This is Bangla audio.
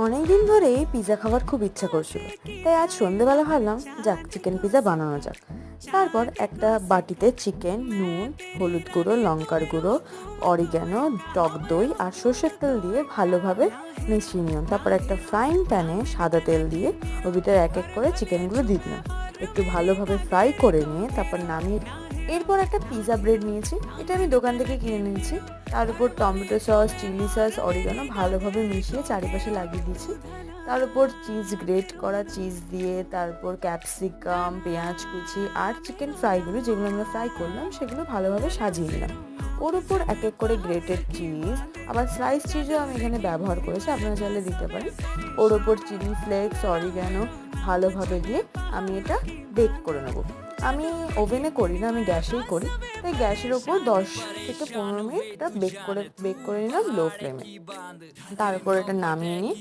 অনেকদিন ধরেই পিৎজা খাওয়ার খুব ইচ্ছা করছিল, তাই আজ সন্ধেবেলা ভাবলাম যাক চিকেন পিৎজা বানানো যাক। তারপর একটা বাটিতে চিকেন, নুন, হলুদ গুঁড়ো, লঙ্কার গুঁড়ো, অরিগ্যানো, টক দই আর সর্ষের তেল দিয়ে ভালোভাবে মিশিয়ে নিলাম। তারপর একটা ফ্রাইং প্যানে সাদা তেল দিয়ে ওর ভিতরে এক এক করে চিকেনগুলো দিয়ে দিলাম। একটু ভালোভাবে ফ্রাই করে নিয়ে তারপর নামিয়ে এরপর একটা পিৎজা ব্রেড নিয়েছি, এটা আমি দোকান থেকে কিনে নিয়েছি। তার উপর tomato sauce, chilli sauce, oregano ভালোভাবে মিশিয়ে চারিপাশে লাগিয়ে দিয়েছি। তার উপর চিজ, গ্রেট করা চিজ দিয়ে, তারপর ক্যাপসিকাম, পেঁয়াজ কুচি আর চিকেন ফ্রাইগুলো যেগুলো আমরা ফ্রাই করলাম সেগুলো ভালোভাবে সাজিয়ে নিলাম। ওর উপর এক এক করে গ্রেটেড চিজ, আবার স্লাইস চিজও আমি এখানে ব্যবহার করেছি, আপনারা চাইলে দিতে পারেন। ওর উপর চিলি ফ্লেক্স, অরিগানো ভালোভাবে দিয়ে আমি এটা বেক করে নেবো। আমি ওভেনে করি না, আমি গ্যাসেই করি, তাই গ্যাসের ওপর 10 থেকে 15 মিনিট এটা বেক করে নিলাম লো ফ্লেমে। তারপর এটা নামিয়ে নিয়ে